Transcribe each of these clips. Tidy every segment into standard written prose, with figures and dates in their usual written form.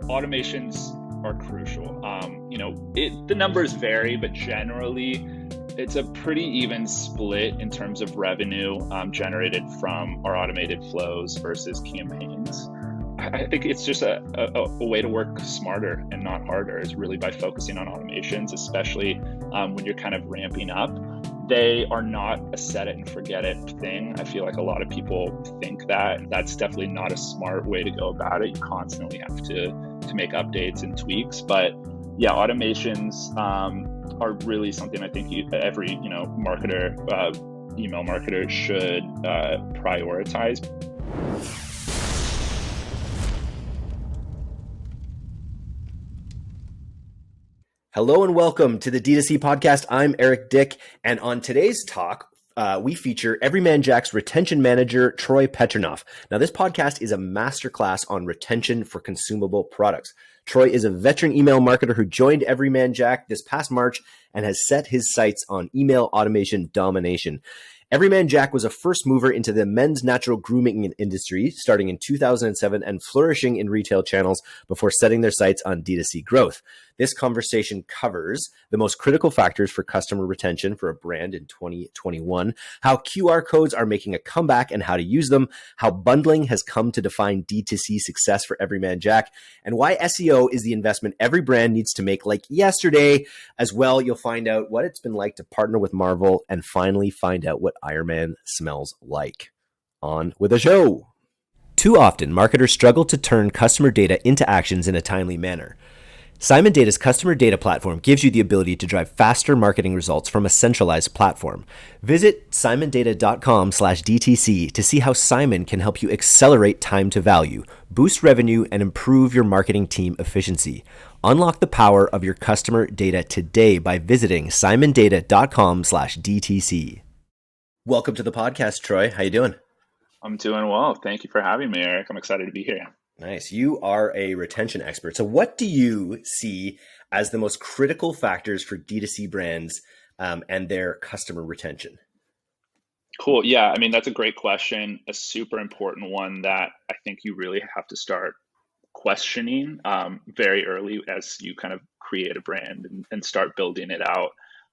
automations are crucial. The numbers vary, but generally it's a pretty even split in terms of revenue generated from our automated flows versus campaigns. I think it's just a way to work smarter and not harder is really by focusing on automations, especially when you're kind of ramping up. They are not a set it and forget it thing. I feel like a lot of people think that, and that's definitely not a smart way to go about it. You constantly have to make updates and tweaks. But yeah, automations are really something I think every marketer, email marketer should prioritize. Hello and welcome to the DTC podcast. I'm Eric Dick, and on today's talk, we feature Everyman Jack's retention manager, Troy Petrunoff. Now, this podcast is a masterclass on retention for consumable products. Troy is a veteran email marketer who joined Everyman Jack this past March and has set his sights on email automation domination. Everyman Jack was a first mover into the men's natural grooming industry starting in 2007 and flourishing in retail channels before setting their sights on DTC Growth. This conversation covers the most critical factors for customer retention for a brand in 2021, how QR codes are making a comeback and how to use them, how bundling has come to define DTC success for Everyman Jack, and why SEO is the investment every brand needs to make like yesterday. As well, you'll find out what it's been like to partner with Marvel and finally find out what Iron Man smells like. On with the show. Too often, marketers struggle to turn customer data into actions in a timely manner. Simon Data's customer data platform gives you the ability to drive faster marketing results from a centralized platform. Visit simondata.com/DTC to see how Simon can help you accelerate time to value, boost revenue, and improve your marketing team efficiency. Unlock the power of your customer data today by visiting simondata.com/DTC. Welcome to the podcast, Troy. How you doing? I'm doing well. Thank you for having me, Eric. I'm excited to be here. Nice. You are a retention expert. So what do you see as the most critical factors for D2C brands and their customer retention? Cool. Yeah, I mean, that's a great question, a super important one that I think you really have to start questioning very early as you kind of create a brand and start building it out.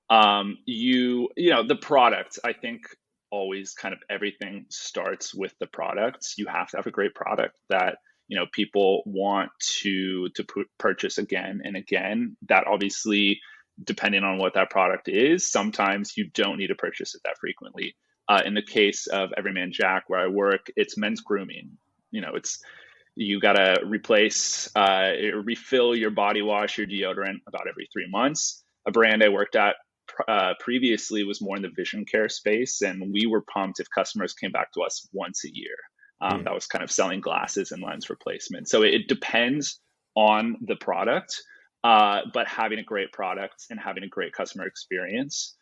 The product, I think always kind of everything starts with the products. You have to have a great product that people want to purchase again and again. That obviously, depending on what that product is, sometimes you don't need to purchase it that frequently. In the case of Everyman Jack, where I work, it's men's grooming. You got to refill your body wash, your deodorant about every 3 months. A brand I worked at previously was more in the vision care space, and we were pumped if customers came back to us once a year. That was kind of selling glasses and lens replacement. So it depends on the product, but having a great product and having a great customer experience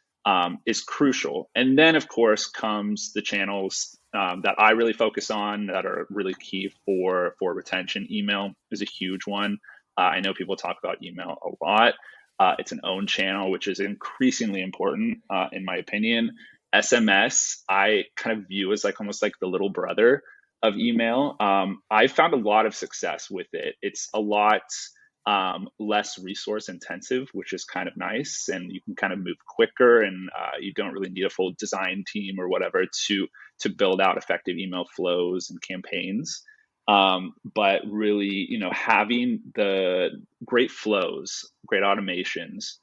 is crucial. And then, of course, comes the channels that I really focus on that are really key for retention. Email is a huge one. I know people talk about email a lot. It's an owned channel, which is increasingly important, in my opinion. SMS, I kind of view as almost like the little brother of email. I found a lot of success with it. It's a lot less resource intensive, which is kind of nice, and you can kind of move quicker, and you don't really need a full design team or whatever to build out effective email flows and campaigns. But really, having the great flows, great automations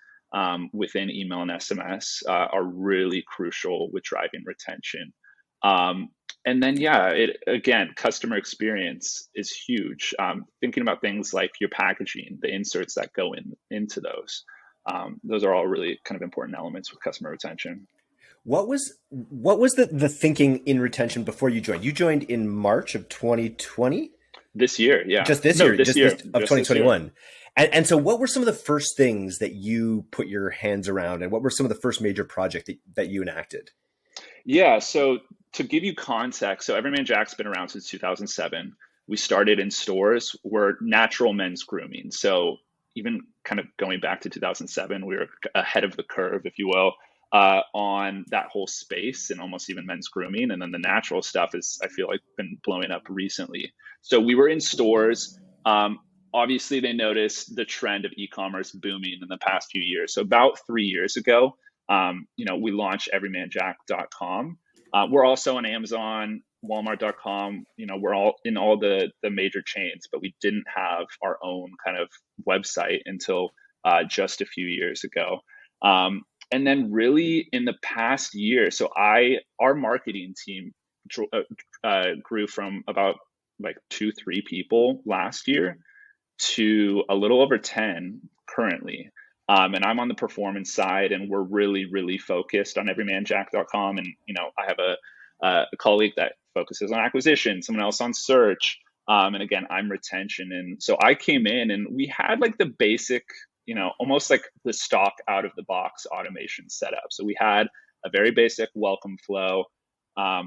within email and SMS are really crucial with driving retention. And then, again, customer experience is huge. Thinking about things like your packaging, the inserts that go into those. Those are all really kind of important elements with customer retention. What was the thinking in retention before you joined? You joined in March of 2020? This year, yeah. Just this year of 2021. And so what were some of the first things that you put your hands around, and what were some of the first major projects that you enacted? Yeah, so to give you context, so Everyman Jack's been around since 2007. We started in stores. We're natural men's grooming. So even kind of going back to 2007, we were ahead of the curve, if you will, on that whole space and almost even men's grooming. And then the natural stuff is, I feel like, been blowing up recently. So we were in stores. obviously they noticed the trend of e-commerce booming in the past few years. So about 3 years ago, we launched everymanjack.com. We're also on Amazon, Walmart.com. We're all in all the major chains, but we didn't have our own kind of website until just a few years ago. And then really in the past year, so our marketing team grew from about like 2-3 people last year to a little over 10 currently. And I'm on the performance side, and we're really, really focused on everymanjack.com. And, I have a colleague that focuses on acquisition, someone else on search. And again, I'm retention. And so I came in and we had like the basic, almost like the stock out of the box automation setup. So we had a very basic welcome flow,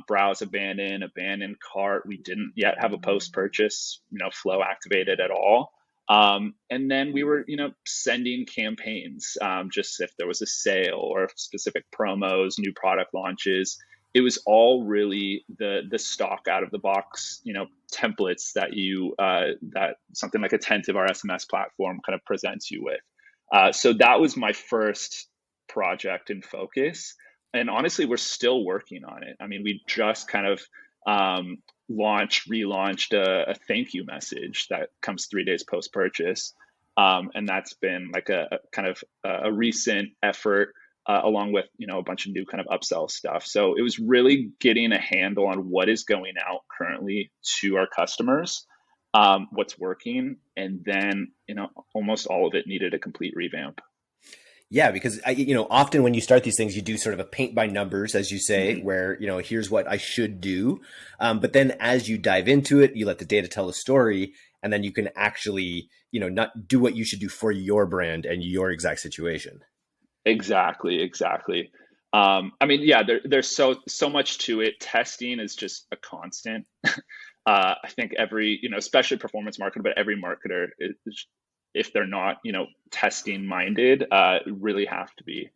browse, abandon cart. We didn't yet have a post-purchase, flow activated at all. And then we were, sending campaigns, just if there was a sale or specific promos, new product launches. It was all really the stock out of the box, templates that that something like Attentive, our SMS platform, kind of presents you with. So that was my first project and focus. And honestly, we're still working on it. I mean, we just kind of relaunched a thank you message that comes 3 days post purchase, and that's been like a kind of a recent effort, along with a bunch of new kind of upsell stuff. So it was really getting a handle on what is going out currently to our customers, what's working, and then almost all of it needed a complete revamp. Yeah, because often when you start these things, you do sort of a paint by numbers, as you say, Mm-hmm. where here's what I should do. But then as you dive into it, you let the data tell a story, and then you can actually not do what you should do for your brand and your exact situation. Exactly. I mean, yeah, there's so much to it. Testing is just a constant. I think every, especially performance marketer, but every marketer is, if they're not, testing minded, really have to be.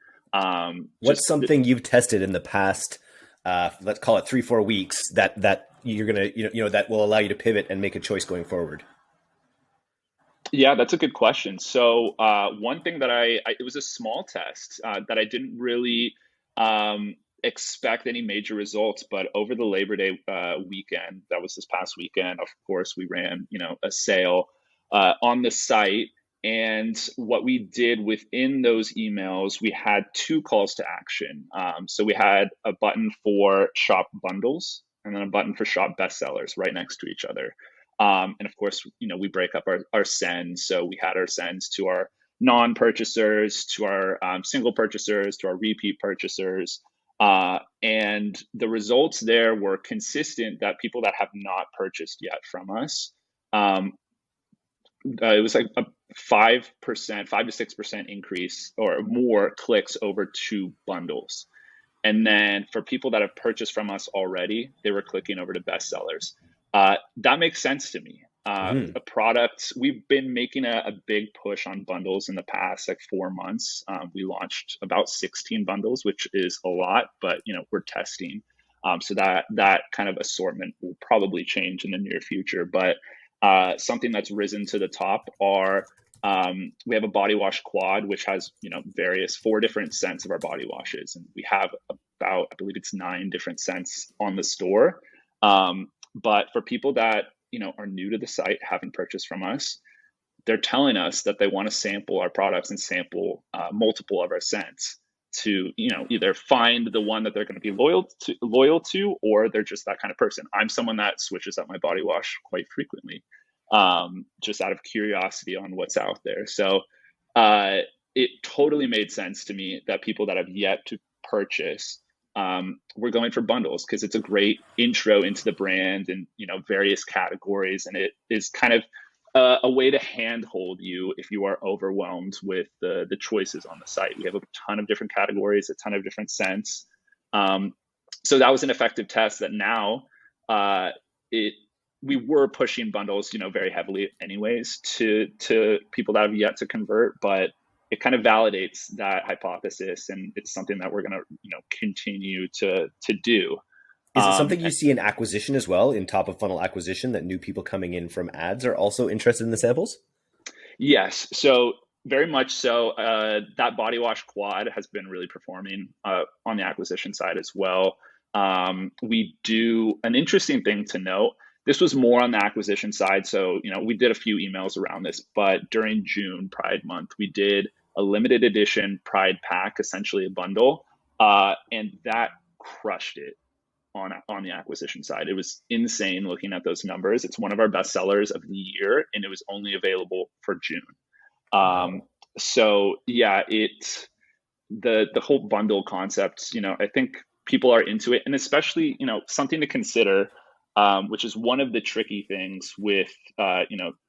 What's something you've tested in the past, let's call it 3-4 weeks, that you're gonna that will allow you to pivot and make a choice going forward? Yeah, that's a good question. So one thing that it was a small test that I didn't really expect any major results, but over the Labor Day weekend, that was this past weekend, of course, we ran, a sale on the site. And what we did within those emails, we had 2 calls to action. So we had a button for shop bundles and then a button for shop bestsellers right next to each other. And of course, we break up our sends. So we had our sends to our non-purchasers, to our single purchasers, to our repeat purchasers. And the results there were consistent that people that have not purchased yet from us, it was like a 5%, 5 to 6% increase or more clicks over 2 bundles. And then for people that have purchased from us already, they were clicking over to bestsellers. That makes sense to me. A product, we've been making a big push on bundles in the past like 4 months. We launched about 16 bundles, which is a lot, but we're testing. So that kind of assortment will probably change in the near future. But something that's risen to the top are we have a body wash quad, which has various 4 different scents of our body washes, and we have about, I believe it's 9 different scents on the store. But for people that are new to the site, haven't purchased from us, they're telling us that they want to sample our products and sample multiple of our scents to either find the one that they're going to be loyal to, or they're just that kind of person. I'm someone that switches up my body wash quite frequently, just out of curiosity on what's out there. So it totally made sense to me that people that have yet to purchase, we're going for bundles because it's a great intro into the brand and various categories, and it is kind of a way to handhold you if you are overwhelmed with the choices on the site. We have a ton of different categories, a ton of different scents. So that was an effective test that now we were pushing bundles, very heavily anyways to people that have yet to convert, but it kind of validates that hypothesis, and it's something that we're going to continue to do. Is it something you see in acquisition as well, in top of funnel acquisition, that new people coming in from ads are also interested in the samples? Yes, so very much so. That body wash quad has been really performing on the acquisition side as well. We do an interesting thing to note. This was more on the acquisition side, so we did a few emails around this. But during June Pride Month, we did a limited edition Pride pack, essentially a bundle, and that crushed it on the acquisition side. It was insane looking at those numbers. It's one of our best sellers of the year, and it was only available for June. Wow. So yeah, the whole bundle concept, I think people are into it, and especially, something to consider, which is one of the tricky things with,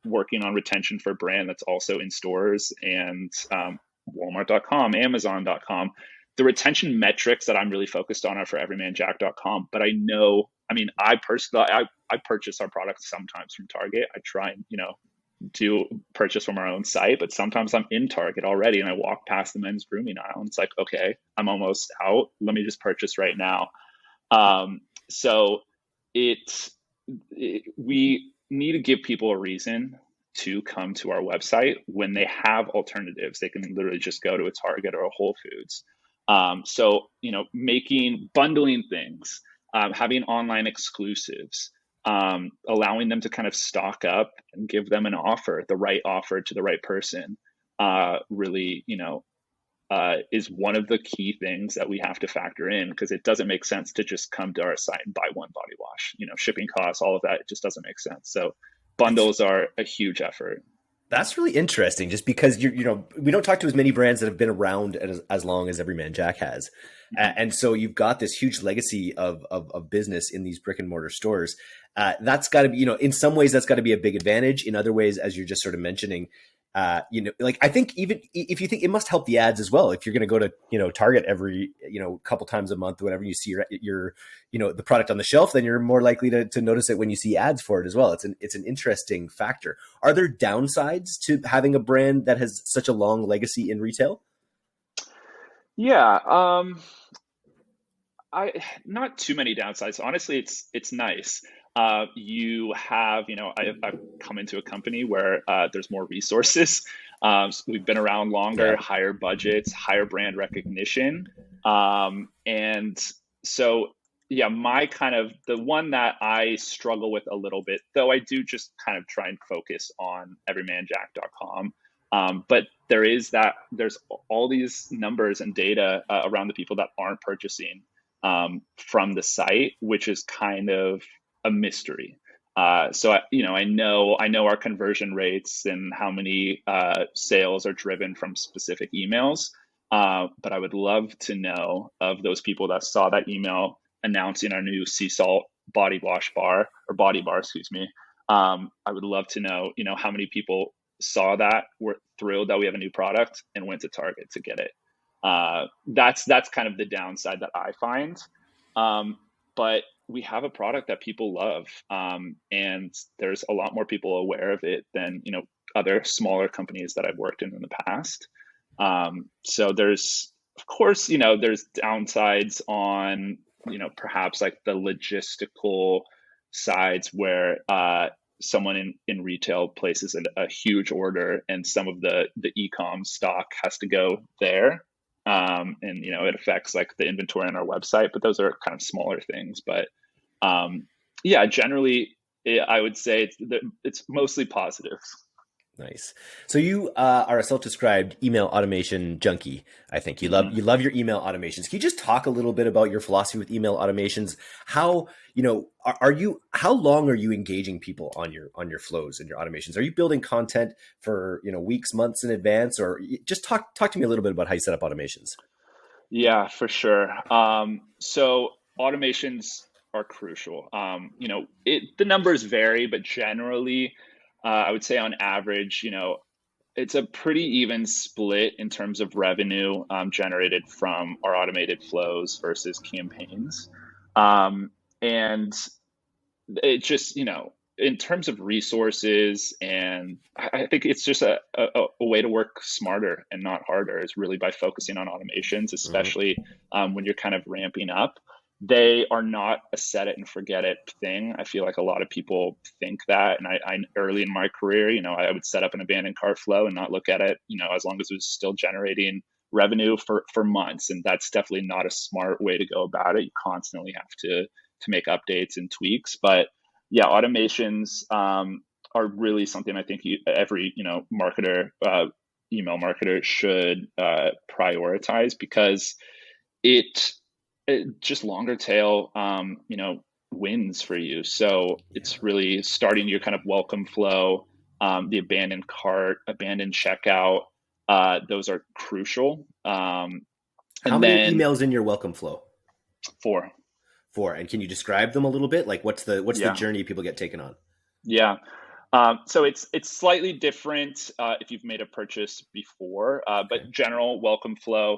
working on retention for a brand that's also in stores and Walmart.com, Amazon.com. The retention metrics that I'm really focused on are for everymanjack.com. But I personally, I purchase our products sometimes from Target. I try and, do purchase from our own site, but sometimes I'm in Target already and I walk past the men's grooming aisle and it's like, okay, I'm almost out. Let me just purchase right now. So we need to give people a reason to come to our website when they have alternatives. They can literally just go to a Target or a Whole Foods. So, bundling things, having online exclusives, allowing them to kind of stock up and give them an offer, the right offer to the right person, really, is one of the key things that we have to factor in, because it doesn't make sense to just come to our site and buy one body wash. Shipping costs, all of that, it just doesn't make sense. So bundles are a huge effort. That's really interesting, just because we don't talk to as many brands that have been around as long as Everyman Jack has. Mm-hmm. And so you've got this huge legacy of business in these brick and mortar stores. That's got to be, in some ways that's got to be a big advantage. In other ways, as you're just sort of mentioning, I think even if you think it must help the ads as well. If you're going to go to, Target every, couple times a month, whenever you see your the product on the shelf, then you're more likely to notice it when you see ads for it as well. It's an interesting factor. Are there downsides to having a brand that has such a long legacy in retail? Yeah. Not too many downsides. Honestly, it's nice. You have, I've come into a company where there's more resources. So we've been around longer, Yeah. higher budgets, higher brand recognition. And so, yeah, the one that I struggle with a little bit, though I do just kind of try and focus on everymanjack.com. But there's all these numbers and data around the people that aren't purchasing from the site, which is kind of a mystery. So I know our conversion rates and how many sales are driven from specific emails, but I would love to know of those people that saw that email announcing our new sea salt body bar, excuse me. I would love to know, how many people saw that, were thrilled that we have a new product, and went to Target to get it. That's kind of the downside that I find. But we have a product that people love, and there's a lot more people aware of it than other smaller companies that I've worked in the past. So there's, of course, there's downsides on perhaps like the logistical sides where someone in retail places a huge order and some of the e-com stock has to go there. And it affects like the inventory on our website, but those are kind of smaller things. But yeah, generally, I would say it's mostly positive. Nice. So you are a self-described email automation junkie. I think you love your email automations. Can you just talk a little bit about your philosophy with email automations? How how long are you engaging people on your flows and your automations? Are you building content for weeks, months in advance, or just talk to me a little bit about how you set up automations? Yeah, for sure. So automations are crucial. The numbers vary, but generally, I would say on average, it's a pretty even split in terms of revenue generated from our automated flows versus campaigns. And it just, in terms of resources, and I think it's just a way to work smarter and not harder, is really by focusing on automations, especially when you're kind of ramping up. they are not a set it and forget it thing. I feel like a lot of people think that. And I early in my career, I would set up an abandoned cart flow and not look at it, as long as it was still generating revenue for months. And that's definitely not a smart way to go about it. You constantly have to make updates and tweaks. But yeah, automations are really something I think every marketer, email marketer should prioritize, because it just longer tail, wins for you. So it's really starting your kind of welcome flow, the abandoned cart, abandoned checkout. Those are crucial. How many emails in your welcome flow? 4. And can you describe them a little bit? Like what's the journey people get taken on? Yeah. So it's slightly different if you've made a purchase before, but general welcome flow,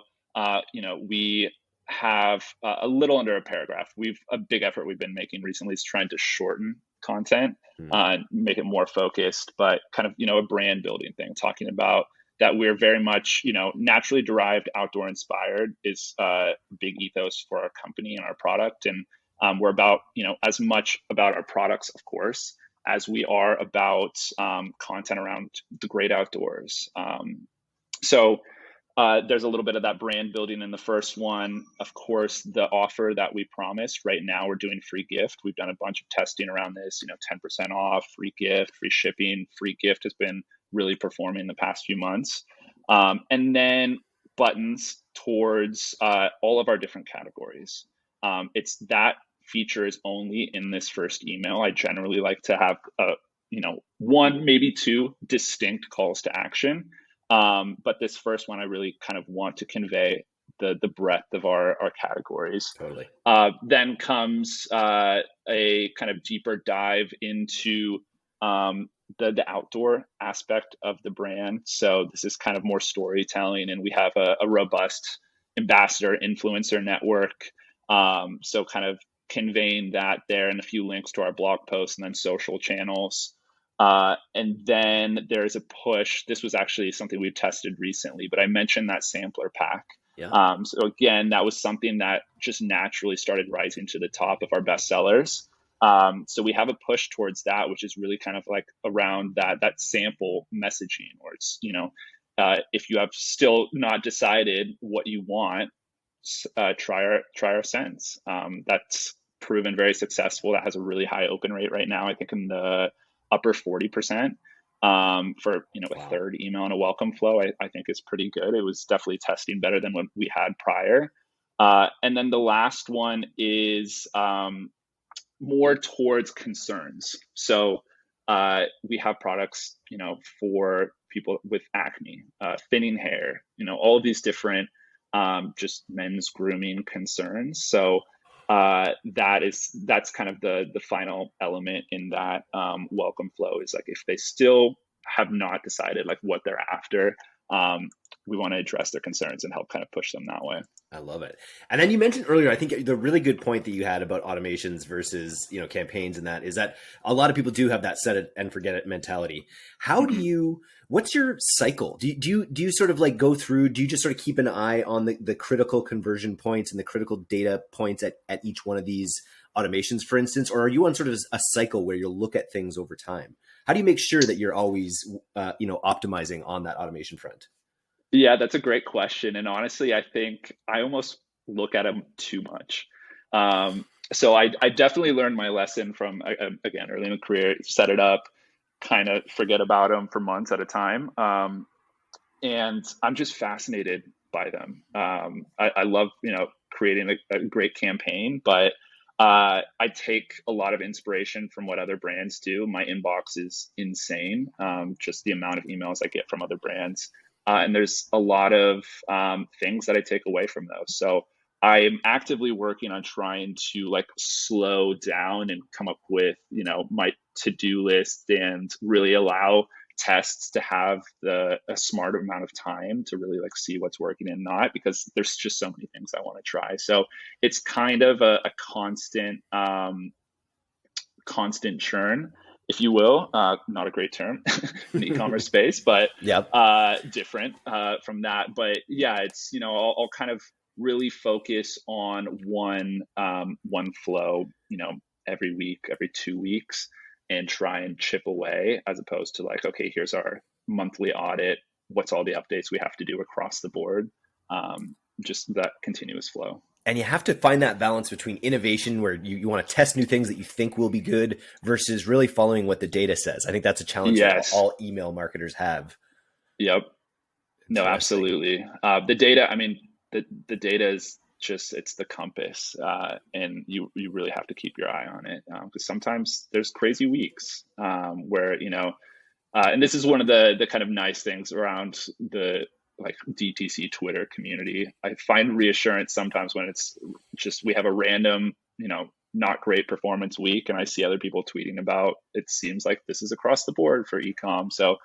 we have a little under a paragraph. A big effort we've been making recently is trying to shorten content, make it more focused, but kind of, a brand building thing, talking about that we're very much, naturally derived, outdoor inspired is a big ethos for our company and our product. And we're about, as much about our products, of course, as we are about content around the great outdoors. So there's a little bit of that brand building in the first one. Of course, the offer that we promised. Right now, we're doing free gift. We've done a bunch of testing around this, 10% off, free gift, free shipping. Free gift has been really performing the past few months. And then buttons towards all of our different categories. It's that feature is only in this first email. I generally like to have, 1, maybe 2 distinct calls to action. But this first one, I really kind of want to convey the breadth of our categories. Totally. Then comes a kind of deeper dive into the outdoor aspect of the brand. So this is kind of more storytelling, and we have a robust ambassador influencer network. So kind of conveying that there, and a few links to our blog posts, and then social channels. And then there's a push. This was actually something we've tested recently, but I mentioned that sampler pack. Yeah. So again, that was something that just naturally started rising to the top of our bestsellers. So we have a push towards that, which is really kind of like around that sample messaging, or it's, if you have still not decided what you want, try our scents. That's proven very successful. That has a really high open rate right now, I think in the upper 40%. For a third email and a welcome flow, I think is pretty good. It was definitely testing better than what we had prior. And then the last one is more towards concerns. So we have products, for people with acne, thinning hair, all of these different just men's grooming concerns. So that's kind of the final element in that welcome flow, is like if they still have not decided like what they're after, we want to address their concerns and help kind of push them that way. I love it. And then you mentioned earlier, I think the really good point that you had about automations versus, campaigns, and that is that a lot of people do have that set it and forget it mentality. How do you, what's your cycle? Do you sort of like go through, do you just sort of keep an eye on the critical conversion points and the critical data points at each one of these automations, for instance, or are you on sort of a cycle where you'll look at things over time? How do you make sure that you're always, optimizing on that automation front? Yeah, that's a great question. And honestly, I think I almost look at them too much. So I definitely learned my lesson from, again, early in the career, set it up, kind of forget about them for months at a time. And I'm just fascinated by them. I love, creating a great campaign, but I take a lot of inspiration from what other brands do. My inbox is insane, just the amount of emails I get from other brands. And there's a lot of things that I take away from those. So I am actively working on trying to like slow down and come up with, my to-do list, and really allow tests to have a smart amount of time to really like see what's working and not, because there's just so many things I want to try. So it's kind of a constant churn, if you will. Not a great term in the e-commerce space, but Yep. different from that. But yeah, it's, I'll kind of really focus on one flow, every week, every 2 weeks, and try and chip away, as opposed to like, okay, here's our monthly audit. What's all the updates we have to do across the board? Just that continuous flow. And you have to find that balance between innovation, where you want to test new things that you think will be good, versus really following what the data says. I think that's a challenge that all email marketers have. Yep. No, absolutely. The data, I mean, the data is just, it's the compass, and you really have to keep your eye on it, because sometimes there's crazy weeks where, and this is one of the kind of nice things around the like DTC Twitter community. I find reassurance sometimes when it's just, we have a random, not great performance week, and I see other people tweeting about, it seems like this is across the board for ecom. So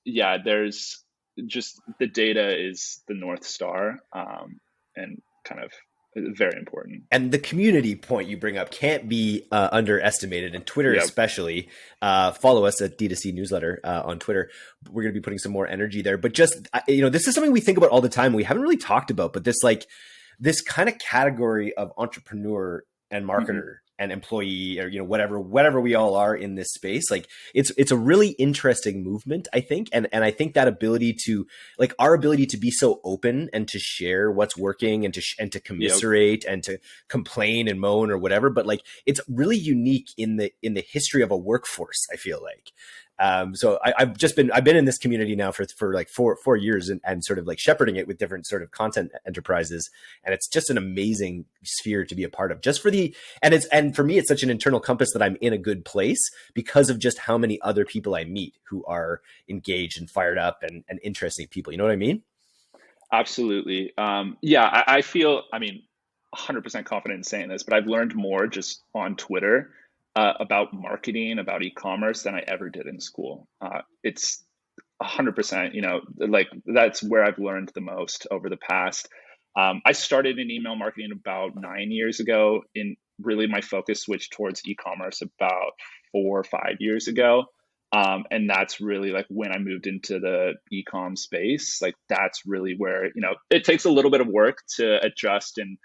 yeah, there's just, the data is the North Star, and kind of very important. And the community point you bring up can't be underestimated, and Twitter especially. Follow us at D2C Newsletter on Twitter. We're going to be putting some more energy there. But just, this is something we think about all the time. We haven't really talked about, but this kind of category of entrepreneur and marketer and employee, or whatever we all are in this space, like it's a really interesting movement, I think, and I think that ability to, like, our ability to be so open and to share what's working and to commiserate and to complain and moan or whatever, but like it's really unique in the history of a workforce, I feel like. So I've been in this community now for like four years, and sort of like shepherding it with different sort of content enterprises. And it's just an amazing sphere to be a part of, and for me, it's such an internal compass that I'm in a good place because of just how many other people I meet who are engaged and fired up and interesting people. You know what I mean? Absolutely. Yeah, I feel, 100% confident in saying this, but I've learned more just on Twitter about marketing, about e-commerce than I ever did in school. It's 100%, like that's where I've learned the most over the past. I started in email marketing about 9 years ago. Really my focus switched towards e-commerce about 4 or 5 years ago. And that's really like when I moved into the e-com space. Like that's really where, it takes a little bit of work to adjust and,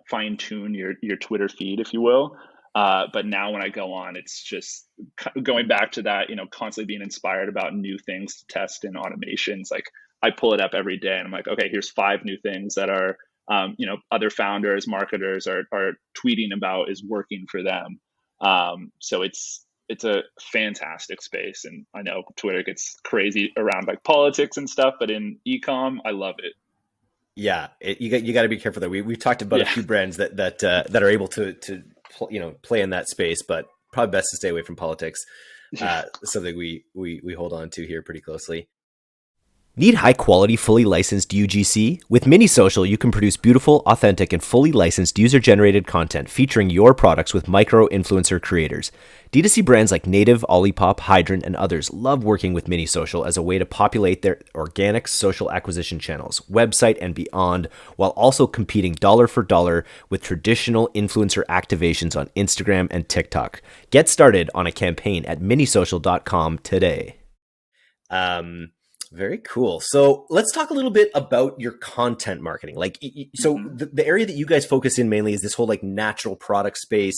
fine tune your Twitter feed, if you will. But now when I go on, it's just going back to that, constantly being inspired about new things to test in automations. Like I pull it up every day and I'm like, okay, here's 5 new things that are, other founders, marketers are tweeting about is working for them. So it's a fantastic space. And I know Twitter gets crazy around like politics and stuff, but in e-com, I love it. Yeah, you got to be careful there. We've talked about a few brands that are able to play in that space, but probably best to stay away from politics. Something we hold on to here pretty closely. Need high-quality, fully licensed UGC? With MiniSocial, you can produce beautiful, authentic, and fully licensed user-generated content featuring your products with micro-influencer creators. D2C brands like Native, Olipop, Hydrant, and others love working with MiniSocial as a way to populate their organic social acquisition channels, website, and beyond, while also competing dollar for dollar with traditional influencer activations on Instagram and TikTok. Get started on a campaign at minisocial.com today. Very cool. So let's talk a little bit about your content marketing. Like, so the area that you guys focus in mainly is this whole like natural product space,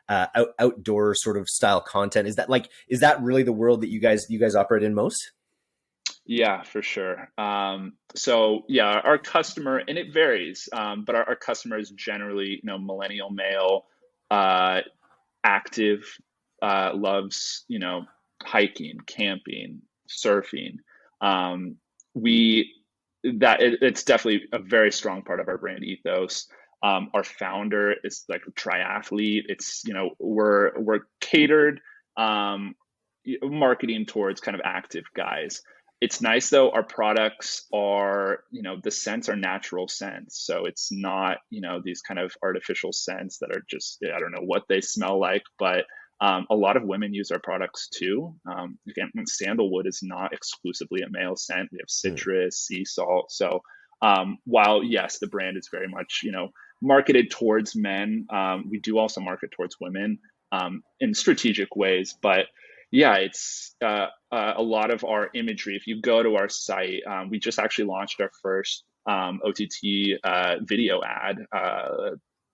outdoor sort of style content. Is that really the world that you guys operate in most? Yeah, for sure. So yeah, our customer, and it varies, but our customer is generally, millennial male, active, loves, hiking, camping, surfing. It's definitely a very strong part of our brand ethos. Our founder is like a triathlete. It's, we're catered, marketing towards kind of active guys. It's nice though. Our products are, the scents are natural scents. So it's not, these kind of artificial scents that are just, I don't know what they smell like, but a lot of women use our products too. Again, sandalwood is not exclusively a male scent. We have citrus, sea salt. So while yes, the brand is very much, marketed towards men, we do also market towards women in strategic ways. But Yeah, it's a lot of our imagery. If you go to our site, we just actually launched our first OTT video ad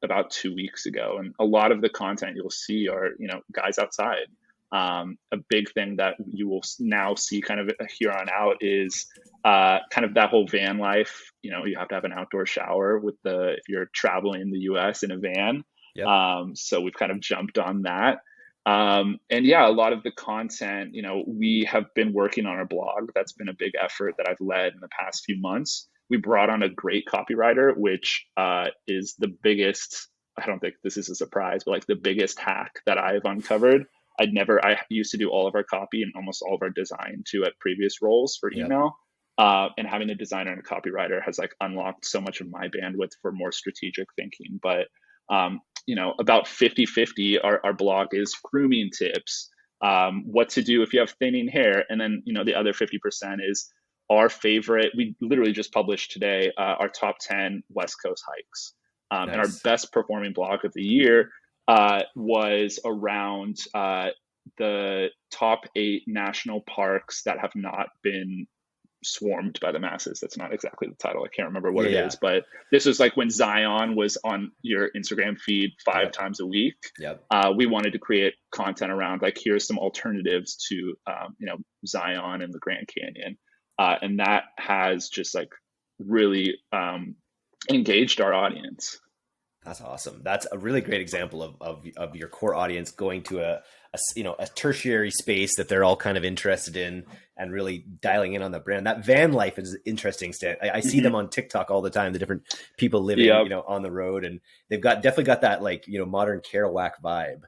about 2 weeks ago, and a lot of the content you'll see are guys outside. A big thing that you will now see kind of here on out is kind of that whole van life. You have to have an outdoor shower if you're traveling in the U.S. in a van. Yep. So we've kind of jumped on that. And yeah, a lot of the content, we have been working on our blog. That's been a big effort that I've led in the past few months. We brought on a great copywriter, which is the biggest, I don't think this is a surprise, but like the biggest hack that I've uncovered. I used to do all of our copy and almost all of our design too at previous roles for Yep. email. And having a designer and a copywriter has like unlocked so much of my bandwidth for more strategic thinking. But about 50-50, our blog is grooming tips, what to do if you have thinning hair. And then, the other 50% is our favorite, we literally just published today, our top 10 West Coast hikes. Nice. And our best performing blog of the year was around the top 8 national parks that have not been swarmed by the masses. That's not exactly the title. I can't remember what it is, but this was like when Zion was on your Instagram feed 5 times a week. Yep. We wanted to create content around like, here's some alternatives to Zion and the Grand Canyon, and that has just like really engaged our audience. That's awesome. That's a really great example of your core audience going to a tertiary space that they're all kind of interested in and really dialing in on the brand. That van life is interesting, Stan. I see them on TikTok all the time, the different people living, on the road, and they've definitely got that like, modern Kerouac vibe.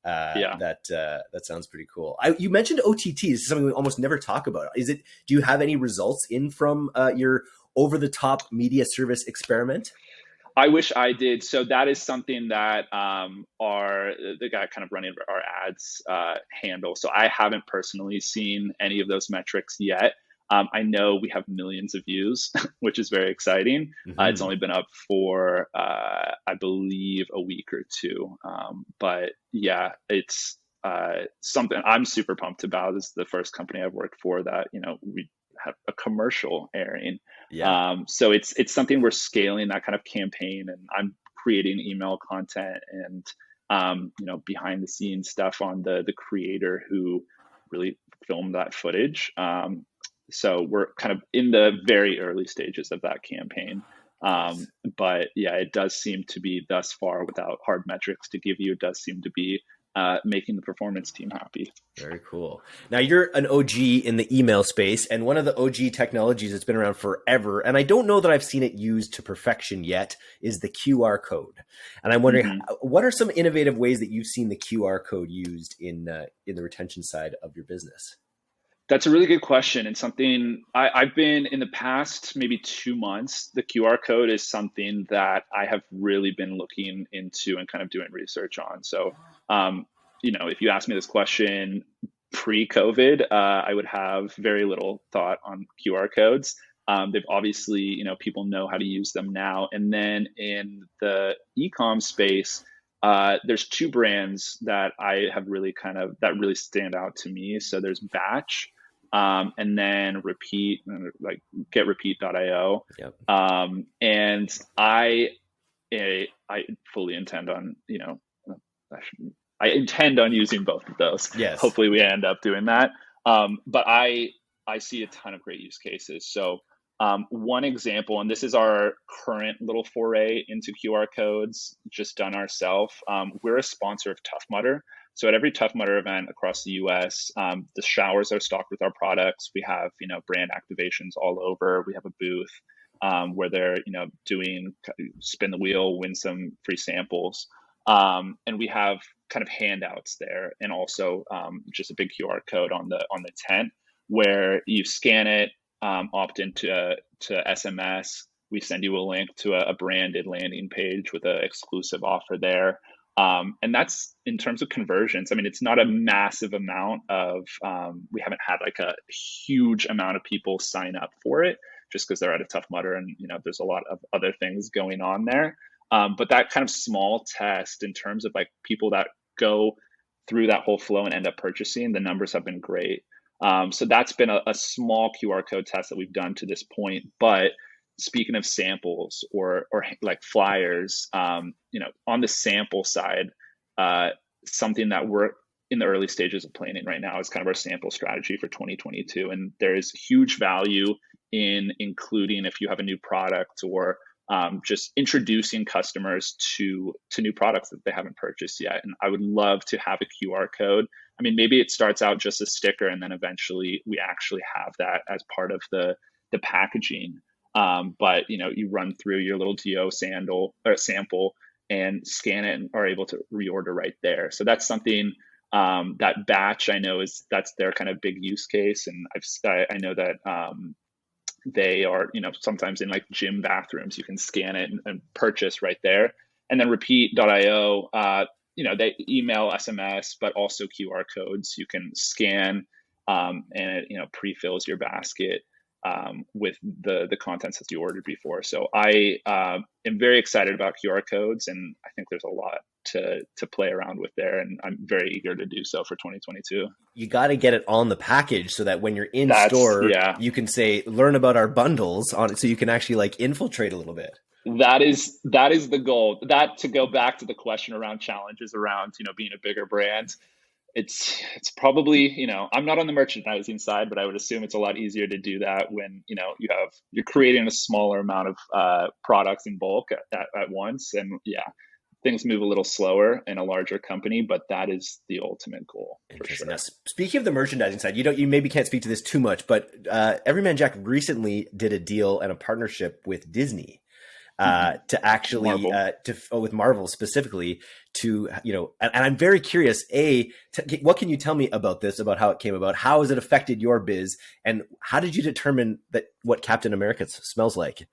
That sounds pretty cool. You mentioned OTT. This is something we almost never talk about. Do you have any results in from your over the top media service experiment? I wish I did. So that is something that the guy kind of running our ads handle. So I haven't personally seen any of those metrics yet. I know we have millions of views, which is very exciting. Mm-hmm. It's only been up for, I believe, a week or two. But yeah, it's something I'm super pumped about. This is the first company I've worked for that, we have a commercial airing. So it's something we're scaling, that kind of campaign, and I'm creating email content and behind the scenes stuff on the creator who really filmed that footage. So we're kind of in the very early stages of that campaign. But yeah, it does seem to be, thus far, without hard metrics to give you, it does seem to be making the performance team happy. Very cool. Now you're an OG in the email space, and one of the OG technologies that's been around forever, and I don't know that I've seen it used to perfection yet, is the QR code. And I'm wondering, what are some innovative ways that you've seen the QR code used in the retention side of your business? That's a really good question, and something I've been in the past maybe 2 months. The QR code is something that I have really been looking into and kind of doing research on. So, if you ask me this question pre-COVID, I would have very little thought on QR codes. They've obviously, people know how to use them now. And then in the e-com space, there's 2 brands that I have really that really stand out to me. So there's Batch, and then Repeat, like GetRepeat.io. Yep. And I fully intend on, I intend on using both of those. Yes. Hopefully we end up doing that. But I see a ton of great use cases. So one example, and this is our current little foray into QR codes, just done ourselves. We're a sponsor of Tough Mudder. So at every Tough Mudder event across the US, the showers are stocked with our products. We have, brand activations all over. We have a booth where they're, doing spin the wheel, win some free samples. And we have kind of handouts there, and also just a big QR code on the tent where you scan it, opt into to SMS. We send you a link to a branded landing page with an exclusive offer there. And that's in terms of conversions. I mean, it's not a massive amount of, we haven't had like a huge amount of people sign up for it just because they're at a Tough Mudder and, there's a lot of other things going on there. But that kind of small test in terms of like people that go through that whole flow and end up purchasing, the numbers have been great. So that's been a small QR code test that we've done to this point. But speaking of samples or like flyers, you know, on the sample side, something that we're in the early stages of planning right now is kind of our sample strategy for 2022. And there is huge value in including, if you have a new product or just introducing customers to new products that they haven't purchased yet. And I would love to have a QR code. I mean, maybe it starts out just a sticker, and then eventually we actually have that as part of the packaging. But you know, you run through your little DO sample and scan it and are able to reorder right there. So that's something that batch, I know, that's their kind of big use case. And I know that they are, you know, sometimes in like gym bathrooms, you can scan it and purchase right there. And then repeat.io, you know, they email, SMS, but also QR codes you can scan, and it, you know, pre-fills your basket with the contents that you ordered before. So I am very excited about QR codes, and I think there's a lot to play around with there, and I'm very eager to do so for 2022. You got to get it on the package so that when you're in store, you can say, learn about our bundles on it, so you can actually like infiltrate a little bit. That is the goal. That, to go back to the question around challenges around, you know, being a bigger brand, it's probably, you know, I'm not on the merchandising side, but I would assume it's a lot easier to do that when, you know, you're creating a smaller amount of products in bulk at once. And yeah, things move a little slower in a larger company, but that is the ultimate goal for sure. Now, speaking of the merchandising side, you maybe can't speak to this too much, but Everyman Jack recently did a deal and a partnership with Disney. To actually, with Marvel specifically, to, you know, and I'm very curious, what can you tell me about this, about how it came about? How has it affected your biz? And how did you determine that what Captain America smells like?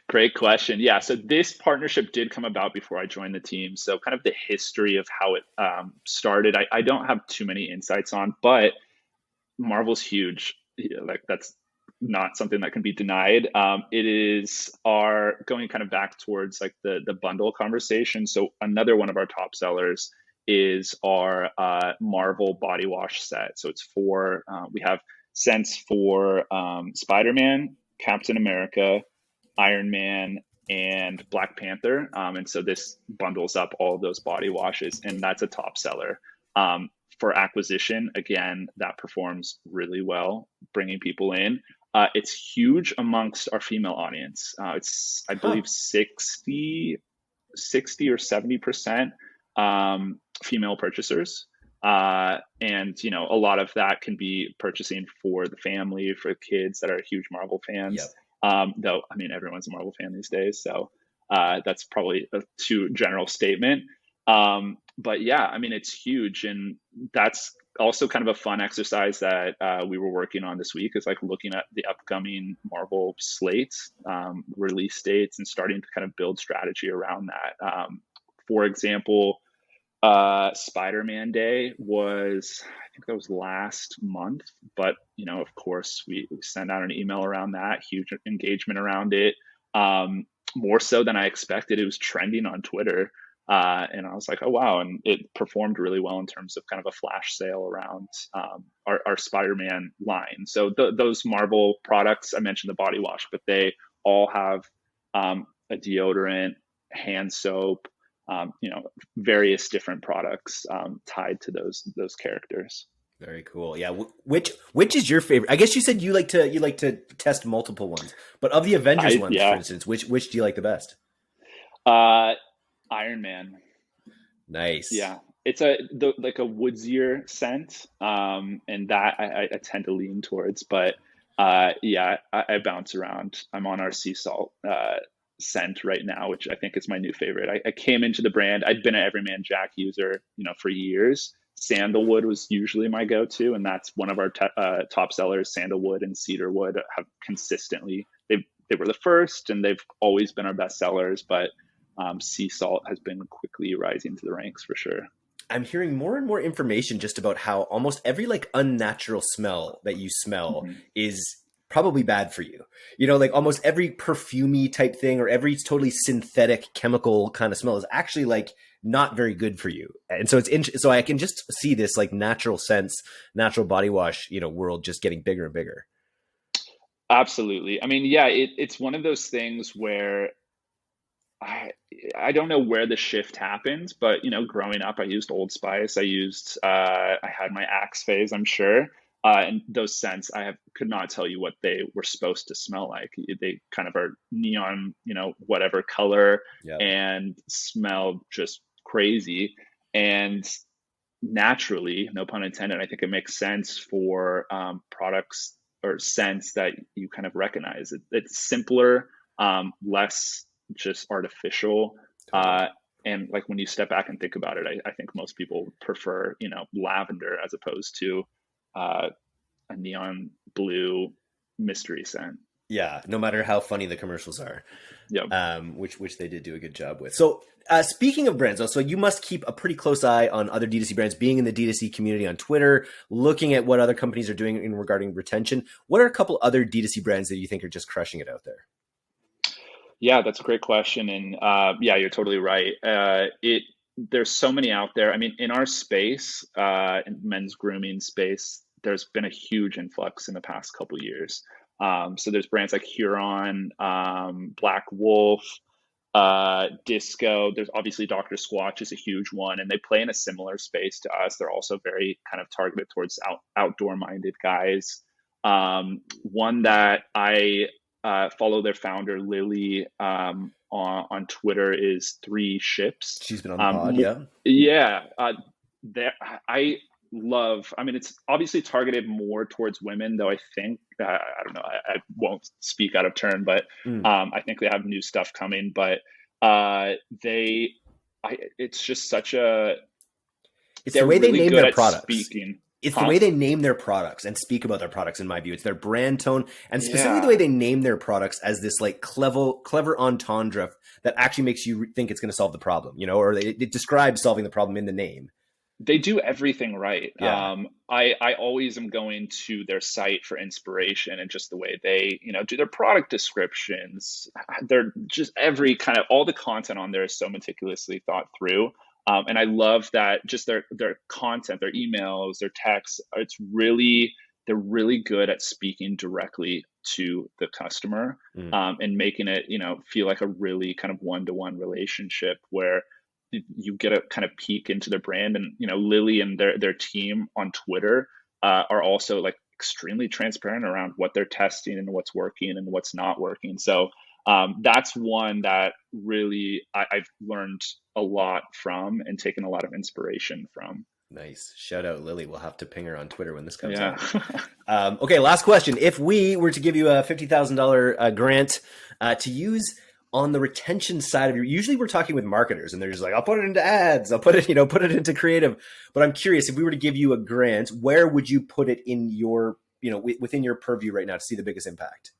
Great question. Yeah. So this partnership did come about before I joined the team. So kind of the history of how it started, I don't have too many insights on, but Marvel's huge. Like, that's not something that can be denied. It is going kind of back towards like the bundle conversation. So another one of our top sellers is our Marvel body wash set. So it's we have scents for Spider-Man, Captain America, Iron Man, and Black Panther. And so this bundles up all of those body washes, and that's a top seller. For acquisition, again, that performs really well, bringing people in. It's huge amongst our female audience. It's, I believe, 60 or 70% female purchasers. And, you know, a lot of that can be purchasing for the family, for kids that are huge Marvel fans. Yep. Though, I mean, everyone's a Marvel fan these days. So that's probably a too general statement. But yeah, I mean, it's huge. And that's also kind of a fun exercise that we were working on this week, is like looking at the upcoming Marvel slates, release dates, and starting to kind of build strategy around that. For example, Spider-Man Day was, I think that was last month, but, you know, of course we sent out an email around that, huge engagement around it. More so than I expected. It was trending on Twitter. And I was like, oh, wow. And it performed really well in terms of kind of a flash sale around our Spider-Man line. So those Marvel products, I mentioned the body wash, but they all have a deodorant, hand soap, you know, various different products tied to those characters. Very cool. Yeah. Which is your favorite? I guess you said you like to test multiple ones, but of the Avengers ones, for instance, which do you like the best? Iron Man. Nice. Yeah, it's like a woodsier scent, and that I tend to lean towards. But yeah, I bounce around. I'm on our sea salt scent right now, which I think is my new favorite. I came into the brand. I'd been an Everyman Jack user, you know, for years. Sandalwood was usually my go-to, and that's one of our top sellers. Sandalwood and cedarwood have consistently, they were the first, and they've always been our best sellers. But sea salt has been quickly rising to the ranks for sure. I'm hearing more and more information just about how almost every like unnatural smell that you smell is probably bad for you. You know, like almost every perfumey type thing or every totally synthetic chemical kind of smell is actually like not very good for you. And so so I can just see this like natural body wash, world just getting bigger and bigger. Absolutely. I mean, yeah, it's one of those things where I I don't know where the shift happened, but growing up, I used Old Spice. I had my Axe phase, I'm sure. And those scents, could not tell you what they were supposed to smell like. They kind of are neon, whatever color, Yeah. and smell just crazy. And naturally, no pun intended, I think it makes sense for products or scents that you kind of recognize. It's simpler, less just artificial. Totally. And like when you step back and think about it, I think most people prefer, lavender as opposed to uh, a neon blue mystery scent. Yeah, no matter how funny the commercials are, Yep. which they did do a good job with. So speaking of brands, so you must keep a pretty close eye on other D2C brands, being in the D2C community on Twitter, looking at what other companies are doing in regarding retention. What are a couple other D2C brands that you think are just crushing it out there? Yeah, that's a great question. And yeah, you're totally right. There's so many out there. I mean, in our space, in men's grooming space, there's been a huge influx in the past couple years. So there's brands like Huron, Black Wolf, Disco. There's obviously Dr. Squatch is a huge one, and they play in a similar space to us. They're also very kind of targeted towards outdoor minded guys. One that I follow, their founder Lily, on Twitter, is Three Ships. She's been on the pod, yeah. Yeah, there I love. I mean, it's obviously targeted more towards women, though. I think I don't know. I won't speak out of turn, but I think they have new stuff coming. But it's just such a. It's the way they name their products. Speaking. It's the way they name their products and speak about their products, in my view. It's their brand tone, and specifically the way they name their products as this like clever entendre that actually makes you think it's going to solve the problem, or it describes solving the problem in the name. They do everything right. Yeah. I always am going to their site for inspiration, and just the way they, do their product descriptions. They're just all the content on there is so meticulously thought through. And I love that just their content, their emails, their texts, they're really good at speaking directly to the customer, and making it, feel like a really kind of one-to-one relationship where you get a kind of peek into their brand. And, Lily and their team on Twitter are also like extremely transparent around what they're testing and what's working and what's not working. So that's one that really I've learned a lot from and taken a lot of inspiration from. Nice. Shout out Lily. We'll have to ping her on Twitter when this comes Yeah. out. Okay, last question. If we were to give you a $50,000 grant to use on the retention side of usually we're talking with marketers and they're just like, I'll put it into ads, I'll put it into creative. But I'm curious, if we were to give you a grant, where would you put it in your, within your purview right now to see the biggest impact?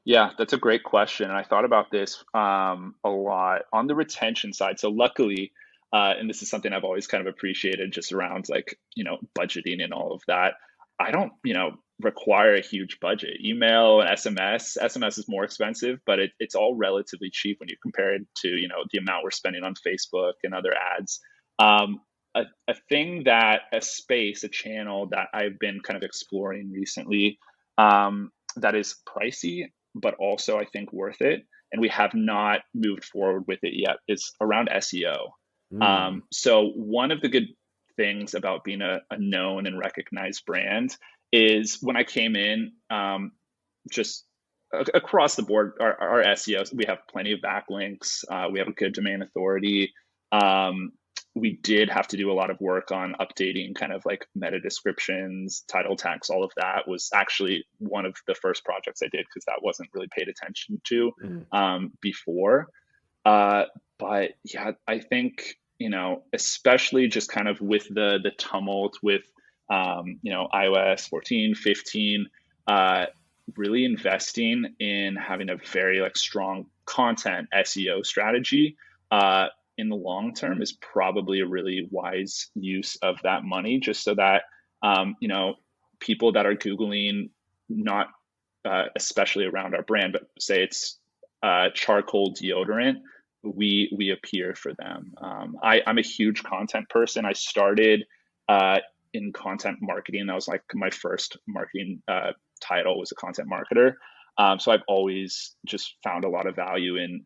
Yeah, that's a great question. And I thought about this a lot on the retention side. So luckily, and this is something I've always kind of appreciated just around like, budgeting and all of that. I don't, require a huge budget. Email and SMS is more expensive, but it's all relatively cheap when you compare it to, the amount we're spending on Facebook and other ads. A thing that a channel that I've been kind of exploring recently, that is pricey, but also I think worth it, and we have not moved forward with it yet, is around SEO. So one of the good things about being a known and recognized brand is when I came in, just across the board, our SEO, we have plenty of backlinks. We have a good domain authority. We did have to do a lot of work on updating kind of like meta descriptions, title tags. All of that was actually one of the first projects I did because that wasn't really paid attention to before. But yeah, I think, especially just kind of with the tumult with, iOS 14, 15, really investing in having a very like strong content SEO strategy, in the long term is probably a really wise use of that money, just so that, people that are Googling, not especially around our brand, but say it's charcoal deodorant, we appear for them. I'm a huge content person. I started in content marketing. That was like my first marketing title was a content marketer. So I've always just found a lot of value in,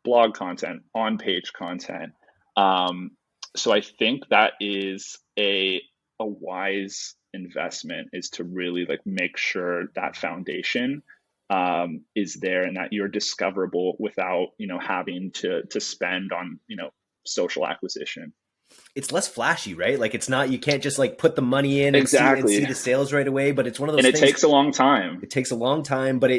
blog content, on-page content. So I think that is a wise investment, is to really like make sure that foundation is there and that you're discoverable without, having to spend on, social acquisition. It's less flashy, right? Like it's not, you can't just like put the money in and Exactly. see the sales right away, but it's one of those And things. It takes a long time. It takes a long time, but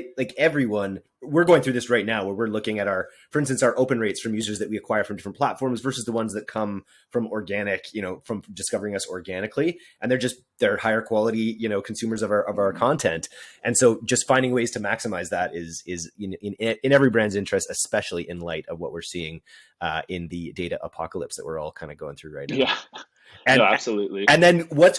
we're going through this right now where we're looking at for instance, our open rates from users that we acquire from different platforms versus the ones that come from organic, from discovering us organically. And they're higher quality, consumers of our content. And so just finding ways to maximize that is in every brand's interest, especially in light of what we're seeing in the data apocalypse that we're all kind of going through right now. Yeah. And, no, absolutely. And then we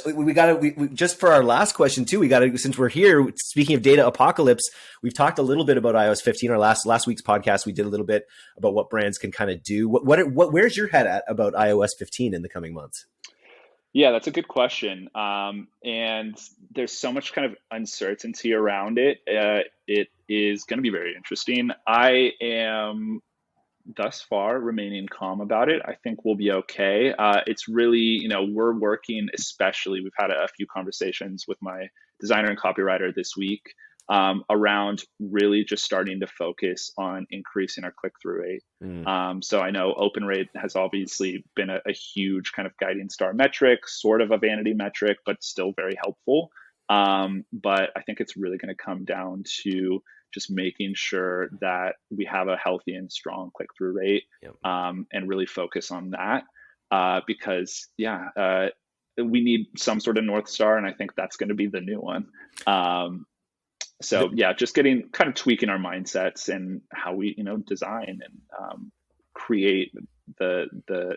just for our last question too, since we're here, speaking of data apocalypse, we've talked a little bit about iOS 15. Our last week's podcast, we did a little bit about what brands can kind of do. Where's your head at about iOS 15 in the coming months? Yeah, that's a good question. And there's so much kind of uncertainty around it. It is going to be very interesting. I am thus far remaining calm about it. I think we'll be okay. It's really, we're working, especially, we've had a few conversations with my designer and copywriter this week around really just starting to focus on increasing our click-through rate. So I know open rate has obviously been a huge kind of guiding star metric, sort of a vanity metric, but still very helpful. But I think it's really going to come down to just making sure that we have a healthy and strong click-through rate. Yep. And really focus on that because, we need some sort of North Star, and I think that's going to be the new one. Just kind of tweaking our mindsets and how we, design and create the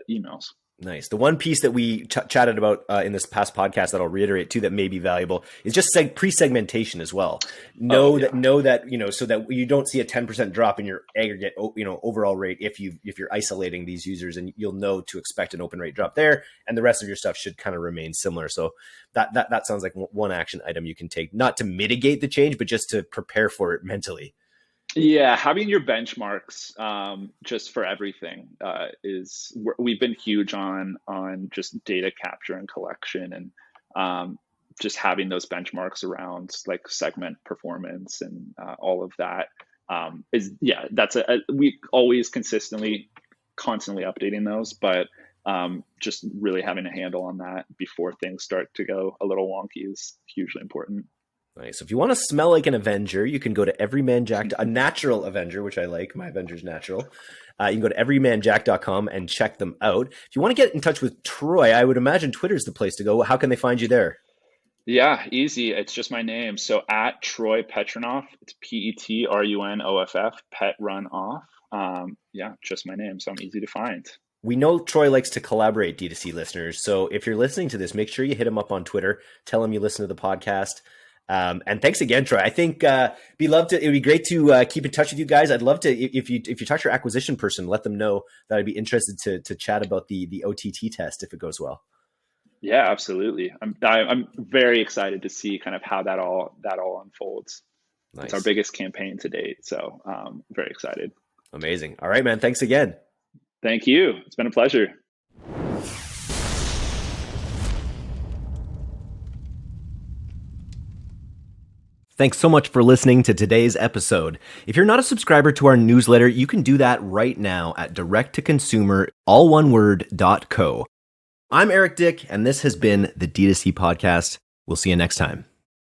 emails. Nice. The one piece that we chatted about in this past podcast that I'll reiterate too that may be valuable is just pre-segmentation as well. Know that so that you don't see a 10% drop in your aggregate overall rate if you're isolating these users, and you'll know to expect an open rate drop there, and the rest of your stuff should kind of remain similar. So that sounds like one action item you can take, not to mitigate the change, but just to prepare for it mentally. Yeah, having your benchmarks just for everything we've been huge on just data capture and collection, and just having those benchmarks around like segment performance and all of that we always constantly updating those, but just really having a handle on that before things start to go a little wonky is hugely important. Nice. So if you want to smell like an Avenger, you can go to Everyman Jack, a natural Avenger, which I like. My Avenger's natural. You can go to everymanjack.com and check them out. If you want to get in touch with Troy, I would imagine Twitter's the place to go. How can they find you there? Yeah, easy. It's just my name. So at Troy Petrunoff, it's Petrunoff, Pet Run Off. Just my name. So I'm easy to find. We know Troy likes to collaborate, D2C listeners. So if you're listening to this, make sure you hit him up on Twitter. Tell him you listen to the podcast. And thanks again, Troy. I think it would be great to keep in touch with you guys. I'd love to, if you talk to your acquisition person, let them know that I'd be interested to chat about the OTT test if it goes well. Yeah, absolutely. I'm very excited to see kind of how that all unfolds. Nice. It's our biggest campaign to date, so very excited. Amazing. All right, man. Thanks again. Thank you. It's been a pleasure. Thanks so much for listening to today's episode. If you're not a subscriber to our newsletter, you can do that right now at directtoconsumer.co. I'm Eric Dick, and this has been the D2C Podcast. We'll see you next time.